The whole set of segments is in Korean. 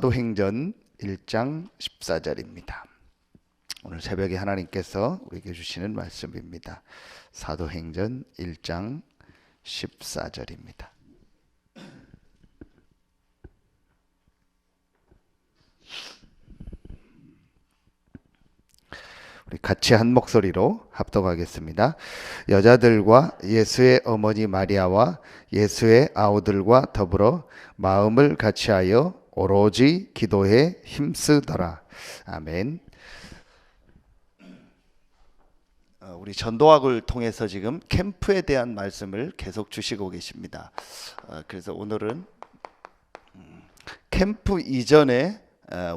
사도행전 1장 14절입니다. 오늘 새벽에 하나님께서 우리에게 주시는 말씀입니다. 사도행전 1장 14절입니다. 우리 같이 한 목소리로 합독하겠습니다. 여자들과 예수의 어머니 마리아와 예수의 아우들과 더불어 마음을 같이하여 오로지 기도에 힘쓰더라. 아멘. 우리 전도학을 통해서 지금 캠프에 대한 말씀을 계속 주시고 계십니다. 그래서 오늘은 캠프 이전에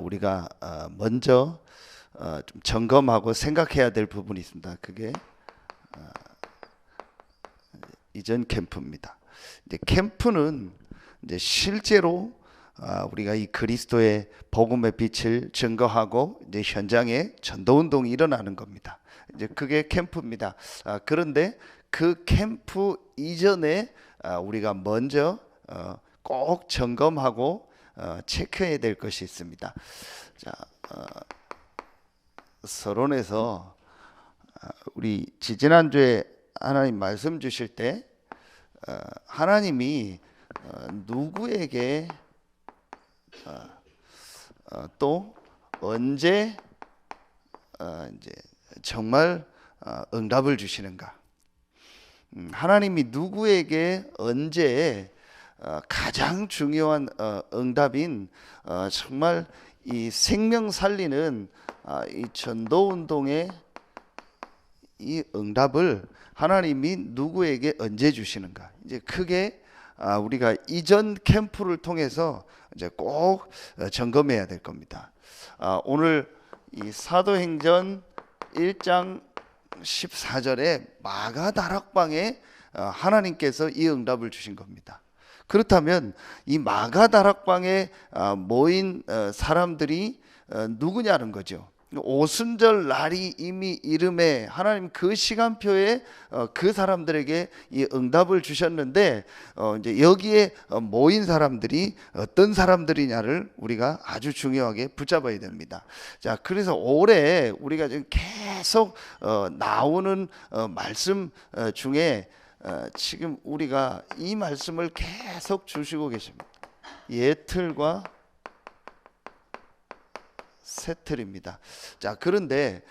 우리가 먼저 좀 점검하고 생각해야 될 부분이 있습니다. 그게 이전 캠프입니다. 이제 캠프는 이제 실제로 우리가 이 그리스도의 복음의 빛을 증거하고 이제 현장에 전도 운동이 일어나는 겁니다. 이제 그게 캠프입니다. 그런데 그 캠프 이전에 우리가 먼저 꼭 점검하고 체크해야 될 것이 있습니다. 자, 서론에서 우리 지지난주에 하나님 말씀 주실 때 하나님이 누구에게 또 언제 이제 정말 응답을 주시는가? 하나님이 누구에게 언제 가장 중요한 응답인 정말 이 생명 살리는 이 전도 운동의 이 응답을 하나님이 누구에게 언제 주시는가? 이제 크게 우리가 이전 캠프를 통해서 이제 꼭 점검해야 될 겁니다. 오늘 이 사도행전 1장 14절에 마가 다락방에 하나님께서 이 응답을 주신 겁니다. 그렇다면 이 마가 다락방에 모인 사람들이 누구냐는 거죠. 오순절 날이 이미 이름에 하나님 그 시간표에 그 사람들에게 이 응답을 주셨는데 이제 여기에 모인 사람들이 어떤 사람들이냐를 우리가 아주 중요하게 붙잡아야 됩니다. 자, 그래서 올해 우리가 지금 계속 나오는 말씀 중에 지금 우리가 이 말씀을 계속 주시고 계십니다. 예틀과 새틀입니다. 자, 그런데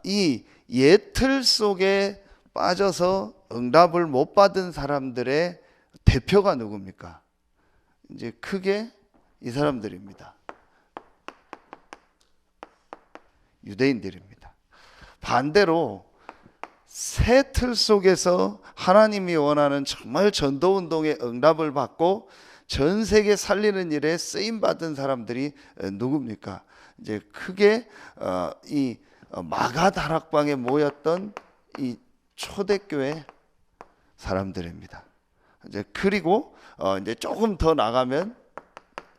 이 예틀 속에 빠져서 응답을 못 받은 사람들의 대표가 누굽니까? 이제 크게 이 사람들입니다. 유대인들입니다. 반대로 새틀 속에서 하나님이 원하는 정말 전도 운동의 응답을 받고 전 세계 살리는 일에 쓰임 받은 사람들이 누굽니까? 이제 크게 이 마가 다락방에 모였던 이 초대교회 사람들입니다. 이제 그리고 이제 조금 더 나가면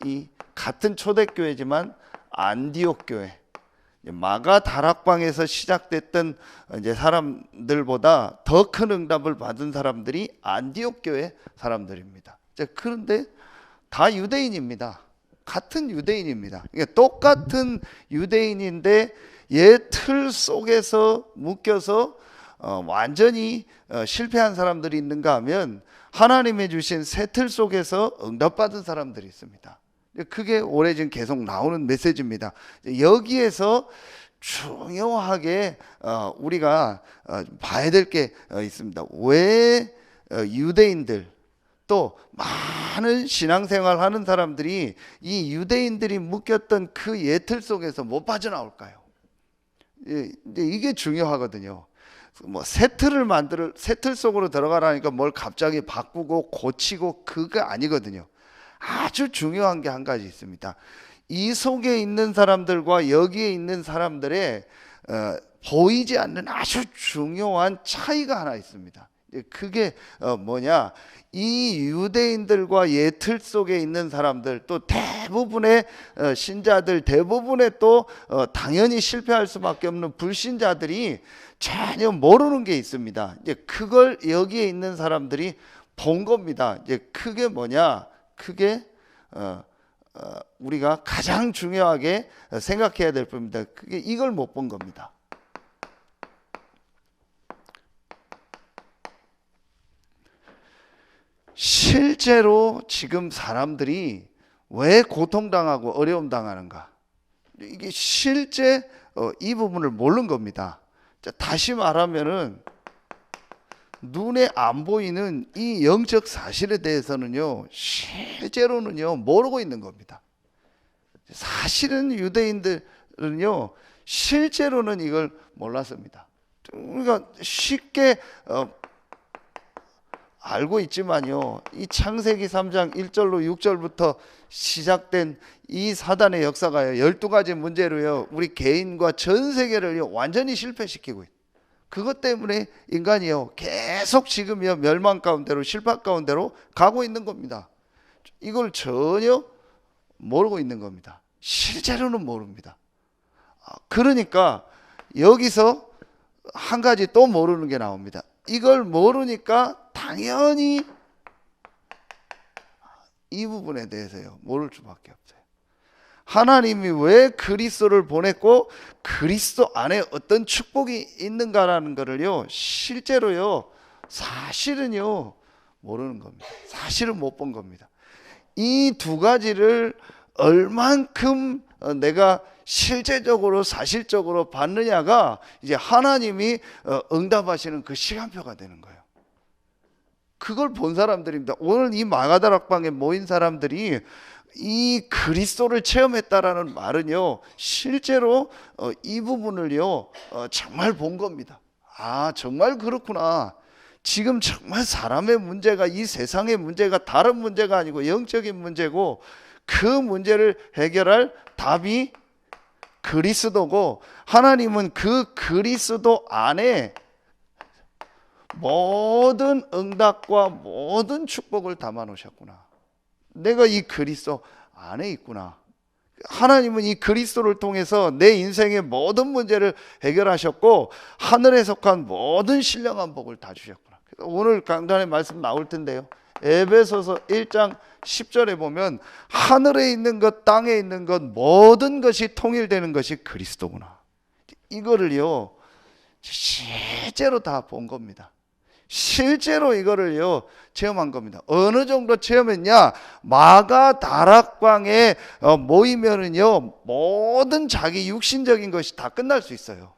이 같은 초대교회지만 안디옥 교회, 마가 다락방에서 시작됐던 이제 사람들보다 더 큰 응답을 받은 사람들이 안디옥 교회 사람들입니다. 그런데 다 유대인입니다. 같은 유대인입니다. 그러니까 똑같은 유대인인데 얘 틀 속에서 묶여서 완전히 실패한 사람들이 있는가 하면 하나님이 주신 새 틀 속에서 응답받은 사람들이 있습니다. 그게 올해 지금 계속 나오는 메시지입니다. 여기에서 중요하게 우리가 봐야 될 게 있습니다. 왜 유대인들 또 많은 신앙생활 하는 사람들이 이 유대인들이 묶였던 그 예틀 속에서 못 빠져나올까요? 이게 중요하거든요. 뭐 새틀 속으로 들어가라니까 뭘 갑자기 바꾸고 고치고 그거 아니거든요. 아주 중요한 게 한 가지 있습니다. 이 속에 있는 사람들과 여기에 있는 사람들의 보이지 않는 아주 중요한 차이가 하나 있습니다. 그게 뭐냐? 이 유대인들과 예틀 속에 있는 사람들, 또 대부분의 신자들, 대부분의 또 당연히 실패할 수밖에 없는 불신자들이 전혀 모르는 게 있습니다. 이제 그걸 여기에 있는 사람들이 본 겁니다. 이제 그게 뭐냐? 그게 우리가 가장 중요하게 생각해야 될 부분입니다. 그게 이걸 못 본 겁니다. 실제로 지금 사람들이 왜 고통당하고 어려움 당하는가? 이게 실제 이 부분을 모르는 겁니다. 다시 말하면은 눈에 안 보이는 이 영적 사실에 대해서는요, 실제로는요 모르고 있는 겁니다. 사실은 유대인들은요 실제로는 이걸 몰랐습니다. 우리가 쉽게 알고 있지만요, 이 창세기 3장 1절로 6절부터 시작된 이 사단의 역사가요 12가지 문제로요 우리 개인과 전 세계를 완전히 실패시키고 있어요. 그것 때문에 인간이요 계속 지금요 멸망 가운데로, 실패 가운데로 가고 있는 겁니다. 이걸 전혀 모르고 있는 겁니다. 실제로는 모릅니다. 그러니까 여기서 한 가지 또 모르는 게 나옵니다. 이걸 모르니까 당연히 이 부분에 대해서요 모를 수밖에 없어요. 하나님이 왜 그리스도를 보냈고 그리스도 안에 어떤 축복이 있는가라는 것을요 실제로요 사실은요 모르는 겁니다. 사실은 못 본 겁니다. 이 두 가지를 얼만큼 내가 실제적으로 사실적으로 받느냐가 이제 하나님이 응답하시는 그 시간표가 되는 거예요. 그걸 본 사람들입니다. 오늘 이 마가다락방에 모인 사람들이 이 그리스도를 체험했다라는 말은요 실제로 이 부분을요 정말 본 겁니다. 아, 정말 그렇구나. 지금 정말 사람의 문제가, 이 세상의 문제가 다른 문제가 아니고 영적인 문제고, 그 문제를 해결할 답이 그리스도고, 하나님은 그 그리스도 안에 모든 응답과 모든 축복을 담아 놓으셨구나. 내가 이 그리스도 안에 있구나. 하나님은 이 그리스도를 통해서 내 인생의 모든 문제를 해결하셨고 하늘에 속한 모든 신령한 복을 다 주셨구나. 그래서 오늘 강단의 말씀 나올 텐데요, 에베소서 1장 10절에 보면 하늘에 있는 것, 땅에 있는 것, 모든 것이 통일되는 것이 그리스도구나. 이거를요 실제로 다 본 겁니다. 실제로 이거를요 체험한 겁니다. 어느 정도 체험했냐? 마가 다락방에 모이면은요 모든 자기 육신적인 것이 다 끝날 수 있어요.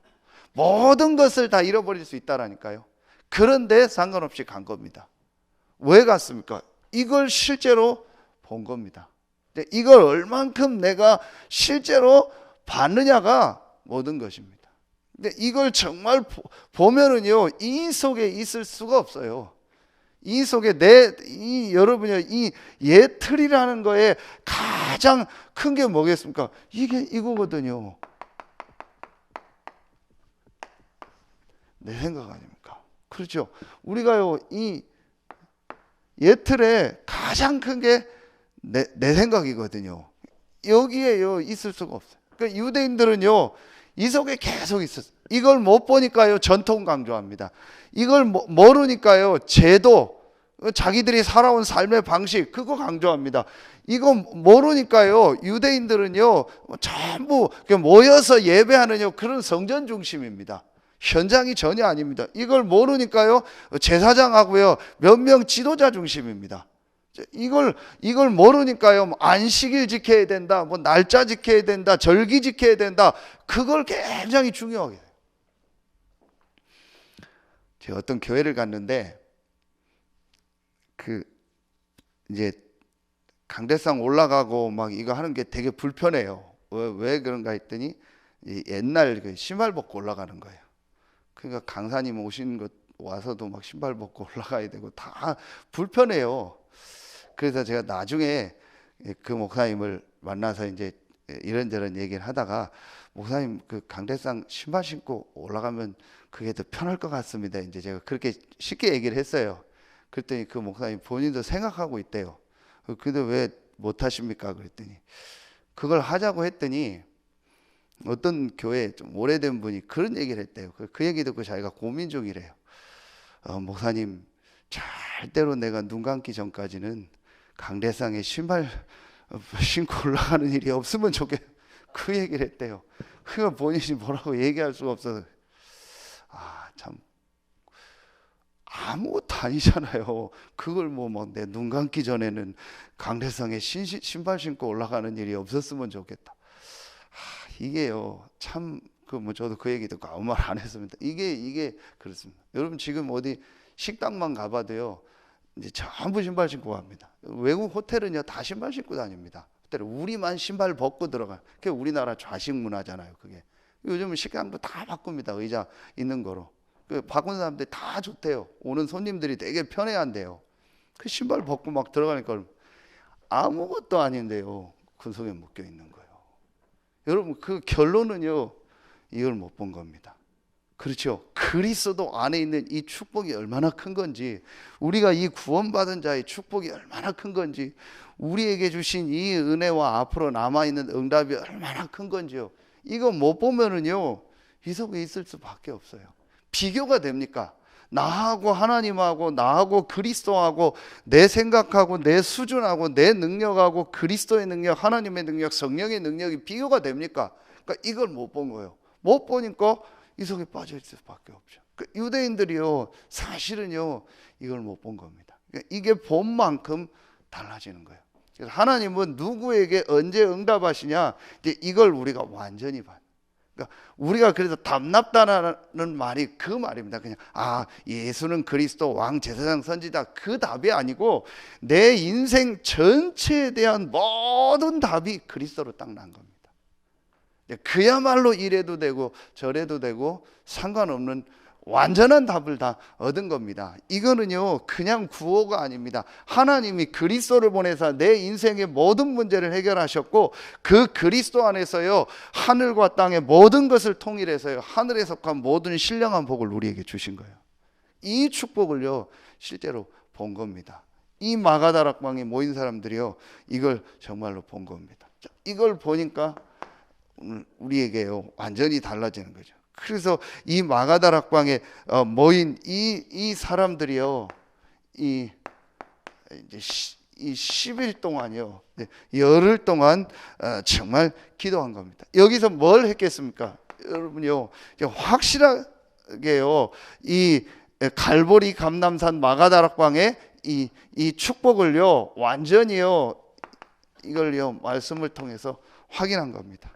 모든 것을 다 잃어버릴 수 있다라니까요. 그런데 상관없이 간 겁니다. 왜 갔습니까? 이걸 실제로 본 겁니다. 이걸 얼만큼 내가 실제로 봤느냐가 모든 것입니다. 근데 이걸 정말 보면은요 이 속에 있을 수가 없어요. 이 속에 여러분이 이 예틀이라는 거에 가장 큰 게 뭐겠습니까? 이게 이거거든요. 내 생각 아닙니까? 그렇죠. 우리가요 이 예틀에 가장 큰 게 내 생각이거든요. 여기에요 있을 수가 없어요. 그러니까 유대인들은요 이 속에 계속 있었어요. 이걸 못 보니까요 전통 강조합니다. 이걸 모르니까요 제도, 자기들이 살아온 삶의 방식, 그거 강조합니다. 이거 모르니까요 유대인들은요 전부 모여서 예배하는 그런 성전 중심입니다. 현장이 전혀 아닙니다. 이걸 모르니까요 제사장하고요 몇 명 지도자 중심입니다. 이걸 모르니까요 안식일 지켜야 된다, 뭐 날짜 지켜야 된다, 절기 지켜야 된다, 그걸 굉장히 중요하게 해요. 제가 어떤 교회를 갔는데 이제 강대상 올라가고 막 이거 하는 게 되게 불편해요. 왜 그런가 했더니 옛날 그 신발 벗고 올라가는 거예요. 그러니까 강사님 오신 것 와서도 막 신발 벗고 올라가야 되고 다 불편해요. 그래서 제가 나중에 그 목사님을 만나서 이제 이런저런 얘기를 하다가, 목사님 그 강대상 신발 신고 올라가면 그게 더 편할 것 같습니다. 이제 제가 그렇게 쉽게 얘기를 했어요. 그랬더니 그 목사님 본인도 생각하고 있대요. 근데 왜 못하십니까? 그랬더니 그걸 하자고 했더니 어떤 교회 좀 오래된 분이 그런 얘기를 했대요. 그 얘기 듣고 자기가 고민 중이래요. 목사님, 절대로 내가 눈 감기 전까지는 강대상에 신발 신고 올라가는 일이 없으면 좋겠. 그 얘기를 했대요. 그러니까 본인이 뭐라고 얘기할 수가 없어서 참 아무것도 아니잖아요. 그걸 내 눈 감기 전에는 강대상에 신발 신고 올라가는 일이 없었으면 좋겠다. 이게요 참 저도 그 얘기 듣고 아무 말 안 했습니다. 이게 그렇습니다. 여러분 지금 어디 식당만 가봐도요 이제 전부 신발 신고 갑니다. 외국 호텔은요 다 신발 신고 다닙니다. 호텔은 우리만 신발 벗고 들어가요. 그게 우리나라 좌식 문화잖아요. 그게 요즘은 식당도 다 바꿉니다. 의자 있는 거로. 바꾼 사람들이 다 좋대요. 오는 손님들이 되게 편해한대요. 그 신발 벗고 막 들어가니까 아무것도 아닌데요 군속에 묶여 있는 거예요. 여러분 그 결론은요 이걸 못 본 겁니다. 그렇죠. 그리스도 안에 있는 이 축복이 얼마나 큰 건지, 우리가 이 구원받은 자의 축복이 얼마나 큰 건지, 우리에게 주신 이 은혜와 앞으로 남아있는 응답이 얼마나 큰 건지요, 이거 못 보면은요 이 속에 있을 수밖에 없어요. 비교가 됩니까? 나하고 하나님하고 나하고 그리스도하고 내 생각하고 내 수준하고 내 능력하고 그리스도의 능력, 하나님의 능력, 성령의 능력이 비교가 됩니까? 그러니까 이걸 못 본 거예요. 못 보니까 이 속에 빠져 있을 수밖에 없죠. 유대인들이요 사실은요 이걸 못 본 겁니다. 이게 본 만큼 달라지는 거예요. 그래서 하나님은 누구에게 언제 응답하시냐, 이제 이걸 우리가 완전히 봐. 그러니까 우리가 그래서 답답다라는 말이 그 말입니다. 그냥 예수는 그리스도 왕 제사장 선지자, 그 답이 아니고 내 인생 전체에 대한 모든 답이 그리스도로 딱 난 겁니다. 그야말로 이래도 되고 저래도 되고 상관없는 완전한 답을 다 얻은 겁니다. 이거는요 그냥 구호가 아닙니다. 하나님이 그리스도를 보내서 내 인생의 모든 문제를 해결하셨고, 그 그리스도 안에서요 하늘과 땅의 모든 것을 통일해서요 하늘에 속한 모든 신령한 복을 우리에게 주신 거예요. 이 축복을요 실제로 본 겁니다. 이 마가다락방에 모인 사람들이요 이걸 정말로 본 겁니다. 이걸 보니까 우리에게요 완전히 달라지는 거죠. 그래서 이 마가다락방에 모인 이 사람들이요 이 10일 동안요 열흘 동안 정말 기도한 겁니다. 여기서 뭘 했겠습니까? 여러분요 확실하게요 이 갈보리 감람산 마가다락방에 이 축복을요 완전히요 이걸요 말씀을 통해서 확인한 겁니다.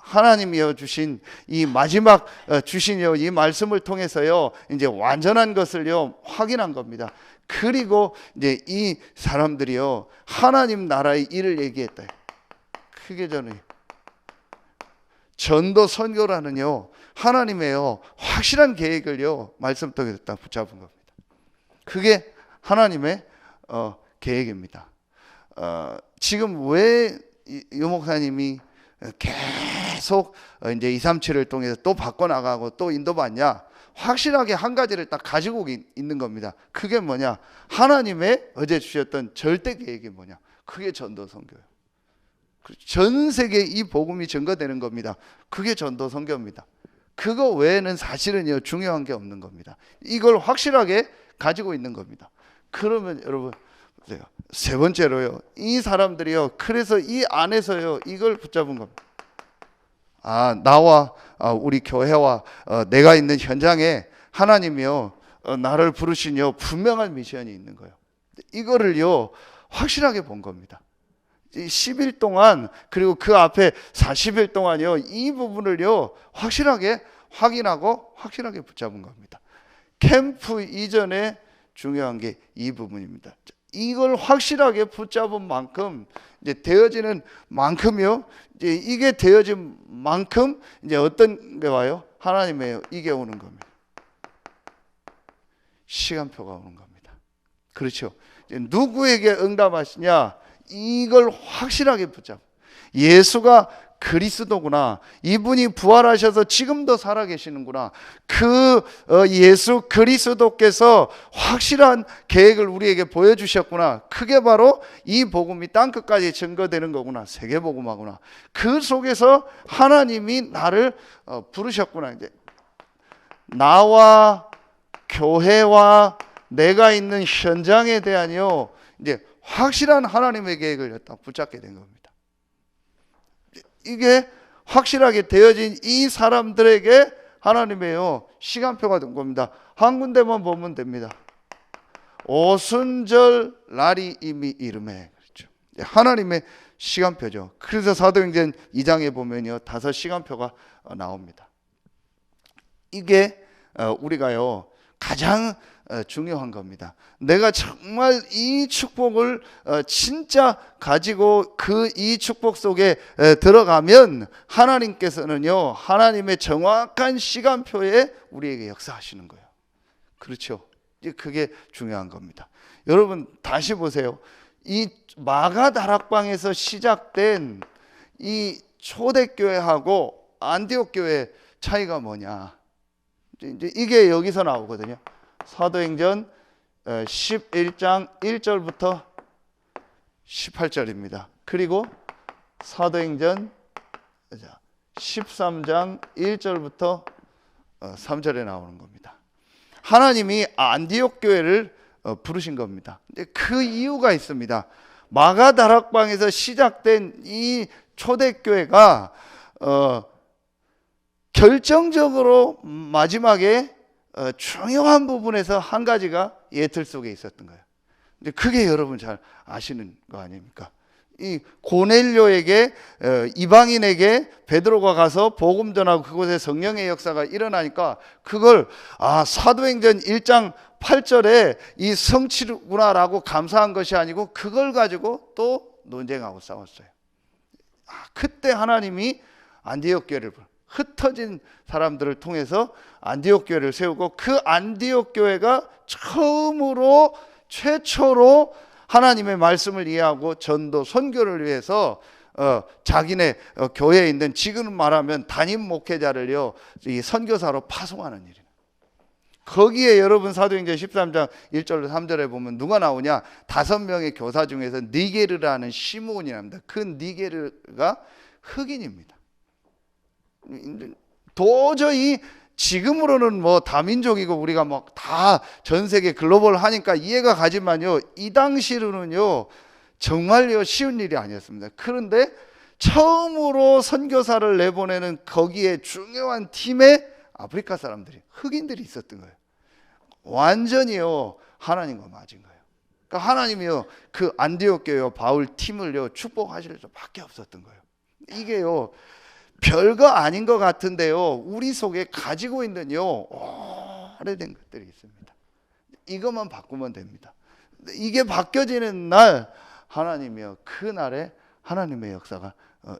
하나님이여 주신 이 마지막 주신요 이 말씀을 통해서요 이제 완전한 것을요 확인한 겁니다. 그리고 이제 이 사람들이요 하나님 나라의 일을 얘기했다. 그게 저는 전도 선교라는요 하나님의요 확실한 계획을요 말씀 통해서 딱 붙잡은 겁니다. 그게 하나님의 계획입니다. 지금 왜 유 목사님이 계속 이제 237을 통해서 또 바꿔나가고 또 인도받냐? 확실하게 한 가지를 딱 가지고 있는 겁니다. 그게 뭐냐? 하나님의 어제 주셨던 절대 계획이 뭐냐? 그게 전도 선교예요. 전 세계에 이 복음이 증거되는 겁니다. 그게 전도 선교입니다. 그거 외에는 사실은요 중요한 게 없는 겁니다. 이걸 확실하게 가지고 있는 겁니다. 그러면 여러분 보세요. 세 번째로요 이 사람들이요 그래서 이 안에서요 이걸 붙잡은 겁니다. 나와 우리 교회와 내가 있는 현장에 하나님이요 나를 부르시뇨 분명한 미션이 있는 거예요. 이거를요 확실하게 본 겁니다. 10일 동안 그리고 그 앞에 40일 동안요 이 부분을요 확실하게 확인하고 확실하게 붙잡은 겁니다. 캠프 이전에 중요한 게 이 부분입니다. 이걸 확실하게 붙잡은 만큼 이제 되어지는 만큼요. 이제 이게 되어진 만큼 이제 어떤 게 와요? 하나님의 이게 오는 겁니다. 시간표가 오는 겁니다. 그렇죠? 이제 누구에게 응답하시냐? 이걸 확실하게 붙잡고 예수가 그리스도구나. 이분이 부활하셔서 지금도 살아계시는구나. 그 예수 그리스도께서 확실한 계획을 우리에게 보여주셨구나. 그게 바로 이 복음이 땅끝까지 증거되는 거구나. 세계복음하구나. 그 속에서 하나님이 나를 부르셨구나. 이제 나와 교회와 내가 있는 현장에 대한요 이제 확실한 하나님의 계획을 딱 붙잡게 된 겁니다. 이게 확실하게 되어진 이 사람들에게 하나님의 시간표가 된 겁니다. 한 군데만 보면 됩니다. 오순절 날이 이미 이름에, 그렇죠. 하나님의 시간표죠. 그래서 사도행전 2장에 보면요, 5시간표가 나옵니다. 이게 우리가요 가장 중요한 겁니다. 내가 정말 이 축복을 진짜 가지고 이 축복 속에 들어가면 하나님께서는요, 하나님의 정확한 시간표에 우리에게 역사하시는 거예요. 그렇죠. 이제 그게 중요한 겁니다. 여러분 다시 보세요. 이 마가 다락방에서 시작된 이 초대교회하고 안디옥 교회 차이가 뭐냐? 이제 이게 여기서 나오거든요. 사도행전 11장 1절부터 18절입니다. 그리고 사도행전 13장 1절부터 3절에 나오는 겁니다. 하나님이 안디옥 교회를 부르신 겁니다. 그 이유가 있습니다. 마가 다락방에서 시작된 이 초대교회가 결정적으로 마지막에 중요한 부분에서 한 가지가 예틀 속에 있었던 거예요. 근데 그게 여러분 잘 아시는 거 아닙니까? 이 고넬료에게, 이방인에게 베드로가 가서 복음 전하고 그곳에 성령의 역사가 일어나니까 그걸 사도행전 1장 8절에 이 성취구나라고 감사한 것이 아니고 그걸 가지고 또 논쟁하고 싸웠어요. 그때 하나님이 안디옥 교회를 흩어진 사람들을 통해서 안디옥 교회를 세우고, 그 안디옥 교회가 최초로 하나님의 말씀을 이해하고 전도 선교를 위해서 자기네 교회에 있는, 지금 말하면 담임 목회자를요 이 선교사로 파송하는 일이에요. 거기에 여러분 사도행전 13장 1절로 3절에 보면 누가 나오냐? 5명의 교사 중에서 니게르라는 시므온이 납니다. 그 니게르가 흑인입니다. 도저히 지금으로는 뭐 다민족이고 우리가 뭐 다 전 세계 글로벌 하니까 이해가 가지만요, 이 당시로는요 정말요 쉬운 일이 아니었습니다. 그런데 처음으로 선교사를 내보내는 거기에 중요한 팀에 아프리카 사람들이, 흑인들이 있었던 거예요. 완전히요 하나님과 맞은 거예요. 그러니까 하나님이요 그 안디옥 교회 바울 팀을요 축복하실 수밖에 없었던 거예요. 이게요 별거 아닌 것 같은데요, 우리 속에 가지고 있는요 오래된 것들이 있습니다. 이것만 바꾸면 됩니다. 이게 바뀌어지는 날 하나님이요 그날에 하나님의 역사가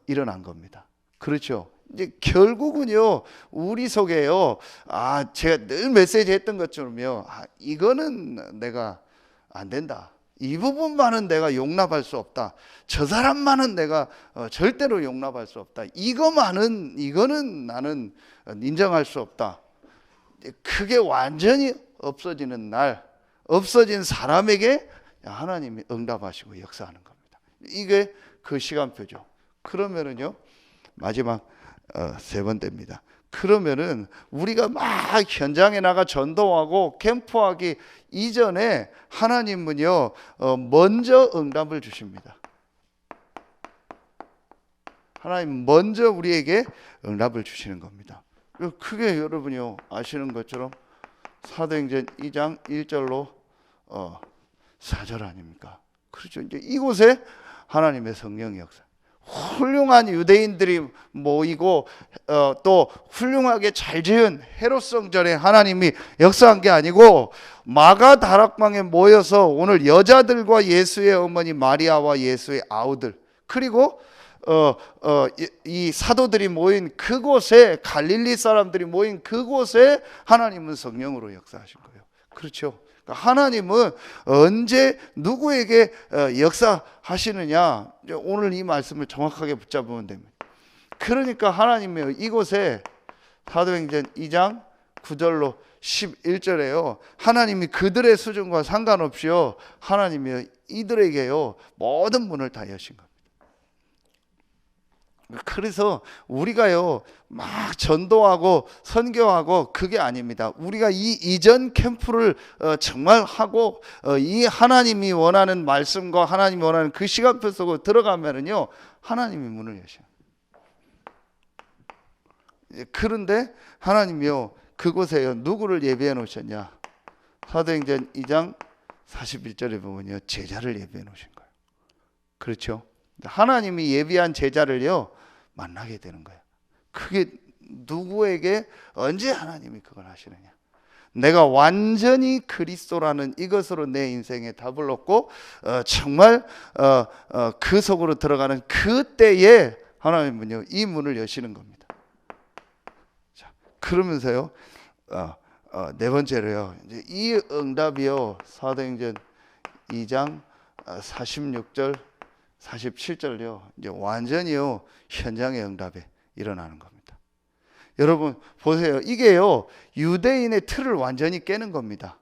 일어난 겁니다. 그렇죠. 이제 결국은요 우리 속에요 제가 늘 메시지 했던 것처럼요 이거는 내가 안 된다, 이 부분만은 내가 용납할 수 없다, 저 사람만은 내가 절대로 용납할 수 없다, 이거는 나는 인정할 수 없다. 그게 완전히 없어지는 날, 없어진 사람에게 하나님이 응답하시고 역사하는 겁니다. 이게 그 시간표죠. 그러면은요 마지막 3번째입니다. 그러면은 우리가 막 현장에 나가 전도하고 캠프하기 이전에 하나님은요 먼저 응답을 주십니다. 하나님 먼저 우리에게 응답을 주시는 겁니다. 그게 여러분이요 아시는 것처럼 사도행전 2장 1절로 4절 아닙니까? 그렇죠. 이제 이곳에 하나님의 성령의 역사, 훌륭한 유대인들이 모이고 또 훌륭하게 잘 지은 헤롯 성전에 하나님이 역사한 게 아니고 마가 다락방에 모여서 오늘 여자들과 예수의 어머니 마리아와 예수의 아우들, 그리고 이 사도들이 모인 그곳에, 갈릴리 사람들이 모인 그곳에 하나님은 성령으로 역사하신 거예요. 그렇죠. 하나님은 언제 누구에게 역사하시느냐, 오늘 이 말씀을 정확하게 붙잡으면 됩니다. 그러니까 하나님이 이곳에 사도행전 2장 9절로 11절에요 하나님이 그들의 수준과 상관없이요 하나님이 이들에게요 모든 문을 다 여신 겁니다. 그래서 우리가요 막 전도하고 선교하고 그게 아닙니다. 우리가 이 이전 캠프를 정말 하고 이 하나님이 원하는 말씀과 하나님이 원하는 그 시간표 속으로 들어가면은요 하나님이 문을 여셔요. 그런데 하나님이요 그곳에요 누구를 예비해 놓으셨냐? 사도행전 2장 41절에 보면요 제자를 예비해 놓으신 거예요. 그렇죠? 하나님이 예비한 제자를요 만나게 되는 거예요. 그게 누구에게 언제 하나님이 그걸 하시느냐? 내가 완전히 그리스도라는 이것으로 내 인생에 답을 얻고 정말 그 속으로 들어가는 그때에 하나님은요 이 문을 여시는 겁니다. 자, 그러면서요 네 번째로요 이제 이 응답이요 사도행전 2장 46절 47절요 이제 완전히요 현장의 응답에 일어나는 겁니다. 여러분 보세요. 이게요 유대인의 틀을 완전히 깨는 겁니다.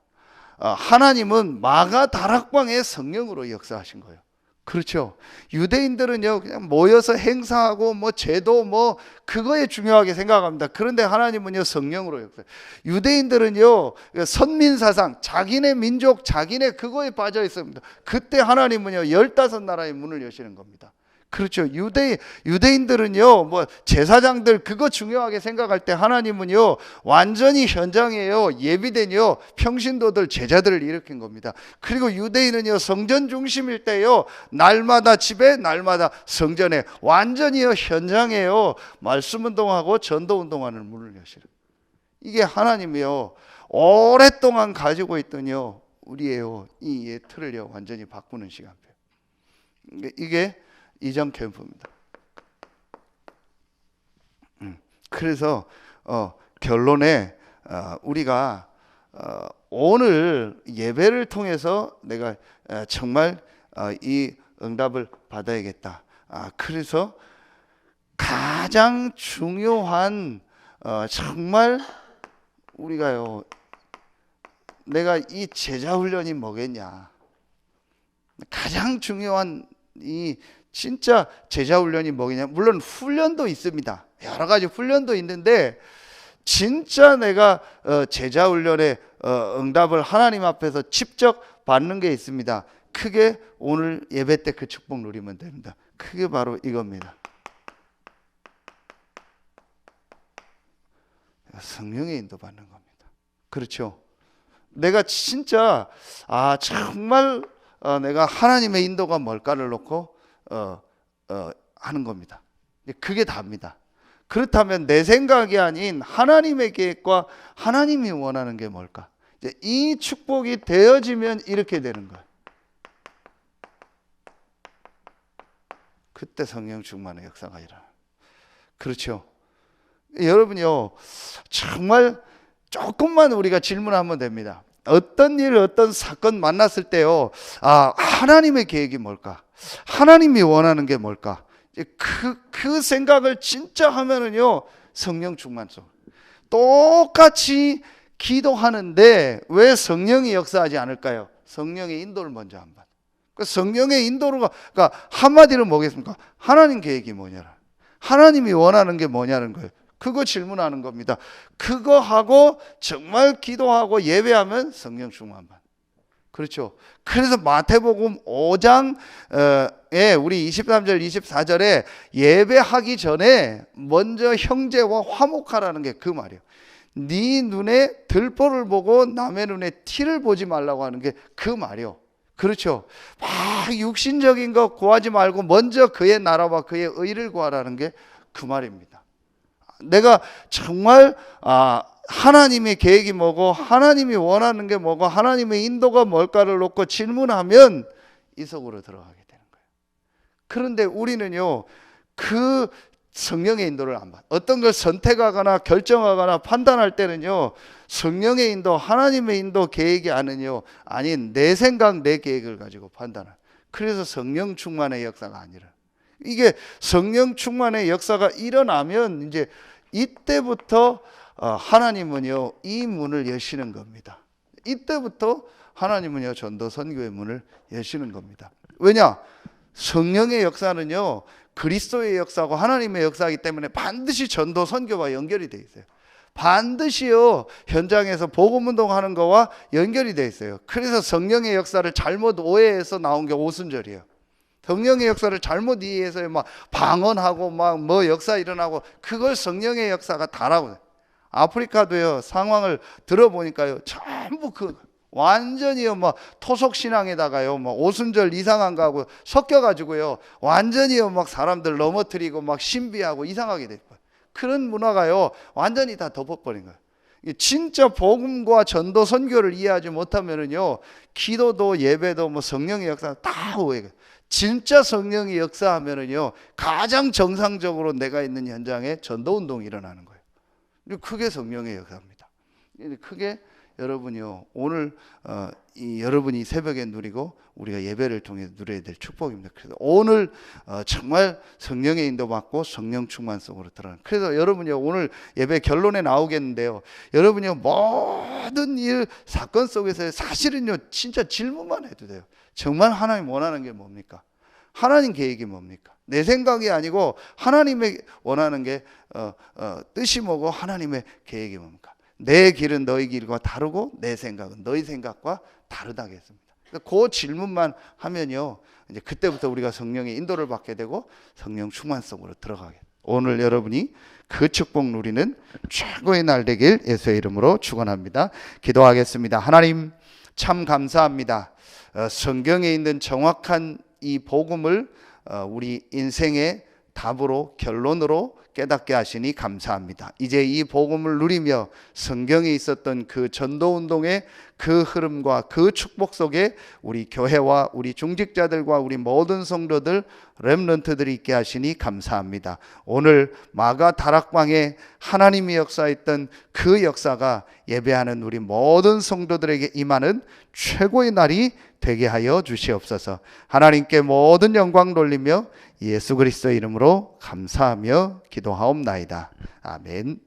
하나님은 마가 다락방의 성령으로 역사하신 거예요. 그렇죠. 유대인들은요 그냥 모여서 행사하고 뭐 제도 뭐 그거에 중요하게 생각합니다. 그런데 하나님은요 성령으로 역사. 유대인들은요 선민사상 자기네 민족 자기네 그거에 빠져 있습니다. 그때 하나님은요 15나라의 문을 여시는 겁니다. 그렇죠. 유대인들은요 뭐 제사장들 그거 중요하게 생각할 때 하나님은요 완전히 현장에요 예비된요 평신도들 제자들을 일으킨 겁니다. 그리고 유대인은요 성전 중심일 때요 날마다 집에 날마다 성전에 완전히요 현장에요 말씀 운동하고 전도 운동하는 문을 여시는 이게 하나님이요 오랫동안 가지고 있던요 우리의요 이 틀을요 완전히 바꾸는 시간표. 이게 이전 캠프입니다. 그래서 결론에 우리가 오늘 예배를 통해서 내가 정말 이 응답을 받아야겠다. 그래서 가장 중요한 정말 우리가요 내가 이 제자 훈련이 뭐겠냐. 가장 중요한 이 진짜 제자 훈련이 뭐냐? 물론 훈련도 있습니다. 여러 가지 훈련도 있는데 진짜 내가 제자 훈련의 응답을 하나님 앞에서 직접 받는 게 있습니다. 크게 오늘 예배 때 그 축복 누리면 됩니다. 그게 바로 이겁니다. 성령의 인도 받는 겁니다. 그렇죠? 내가 진짜 정말 내가 하나님의 인도가 뭘까를 놓고 하는 겁니다. 그게 답니다. 그렇다면 내 생각이 아닌 하나님의 계획과 하나님이 원하는 게 뭘까? 이제 이 축복이 되어지면 이렇게 되는 거예요. 그때 성령 충만의 역사가 일어나요. 그렇죠? 여러분요 정말 조금만 우리가 질문하면 됩니다. 어떤 일, 어떤 사건 만났을 때요, 하나님의 계획이 뭘까? 하나님이 원하는 게 뭘까? 그 생각을 진짜 하면은요, 성령 충만성. 똑같이 기도하는데 왜 성령이 역사하지 않을까요? 성령의 인도를 먼저 안 받아. 성령의 인도가 한마디로 뭐겠습니까? 하나님 계획이 뭐냐? 하나님이 원하는 게 뭐냐는 거예요. 그거 질문하는 겁니다. 그거 하고 정말 기도하고 예배하면 성령 충만만. 그렇죠. 그래서 마태복음 5장에 우리 23절 24절에 예배하기 전에 먼저 형제와 화목하라는 게 그 말이에요. 네 눈에 들보를 보고 남의 눈에 티를 보지 말라고 하는 게 그 말이에요. 그렇죠. 막 육신적인 거 구하지 말고 먼저 그의 나라와 그의 의를 구하라는 게 그 말입니다. 내가 정말 하나님의 계획이 뭐고 하나님이 원하는 게 뭐고 하나님의 인도가 뭘까를 놓고 질문하면 이 속으로 들어가게 되는 거예요. 그런데 우리는요 그 성령의 인도를 안 받아. 어떤 걸 선택하거나 결정하거나 판단할 때는요 성령의 인도, 하나님의 인도 계획이 아닌 내 생각, 내 계획을 가지고 판단을. 그래서 성령 충만의 역사가 아니라 이게 성령 충만의 역사가 일어나면 이제 이때부터 하나님은요 이 문을 여시는 겁니다. 이때부터 하나님은요 전도 선교의 문을 여시는 겁니다. 왜냐? 성령의 역사는요, 그리스도의 역사고 하나님의 역사이기 때문에 반드시 전도 선교와 연결이 돼 있어요. 반드시요, 현장에서 복음 운동하는 거와 연결이 돼 있어요. 그래서 성령의 역사를 잘못 오해해서 나온 게 오순절이에요. 성령의 역사를 잘못 이해해서 막 방언하고 막 뭐 역사 일어나고, 그걸 성령의 역사가 다라고. 아프리카도요, 상황을 들어보니까요, 전부 완전히요, 막 토속 신앙에다가요, 막 오순절 이상한 거하고 섞여가지고요, 완전히요, 막 사람들 넘어뜨리고 막 신비하고 이상하게 됐어요. 그런 문화가요, 완전히 다 덮어버린 거예요. 진짜 복음과 전도 선교를 이해하지 못하면은요, 기도도 예배도 뭐 성령의 역사 다 오해가. 진짜 성령이 역사하면은요, 가장 정상적으로 내가 있는 현장에 전도 운동이 일어나는 거예요. 그게 성령의 역사입니다. 크게 여러분이요, 오늘 여러분이 새벽에 누리고 우리가 예배를 통해 누려야 될 축복입니다. 그래서 오늘 정말 성령의 인도받고 성령 충만 속으로 들어가는. 그래서 여러분이요, 오늘 예배 결론에 나오겠는데요, 여러분이요, 모든 일 사건 속에서 사실은요, 진짜 질문만 해도 돼요. 정말 하나님 원하는 게 뭡니까? 하나님 계획이 뭡니까? 내 생각이 아니고 하나님의 원하는 게 뜻이 뭐고 하나님의 계획이 뭡니까? 내 길은 너희 길과 다르고 내 생각은 너희 생각과 다르다고 했습니다. 그 질문만 하면요, 이제 그때부터 우리가 성령의 인도를 받게 되고 성령 충만 속으로 들어가게. 오늘 여러분이 그 축복 누리는 최고의 날 되길 예수의 이름으로 축원합니다. 기도하겠습니다. 하나님, 참 감사합니다. 성경에 있는 정확한 이 복음을 우리 인생의 답으로, 결론으로 깨닫게 하시니 감사합니다. 이제 이 복음을 누리며 성경에 있었던 그 전도운동의 그 흐름과 그 축복 속에 우리 교회와 우리 중직자들과 우리 모든 성도들, 렘넌트들이 있게 하시니 감사합니다. 오늘 마가 다락방에 하나님이 역사했던 그 역사가 예배하는 우리 모든 성도들에게 임하는 최고의 날이 되게 하여 주시옵소서. 하나님께 모든 영광 돌리며 예수 그리스도의 이름으로 감사하며 기도하옵나이다. 아멘.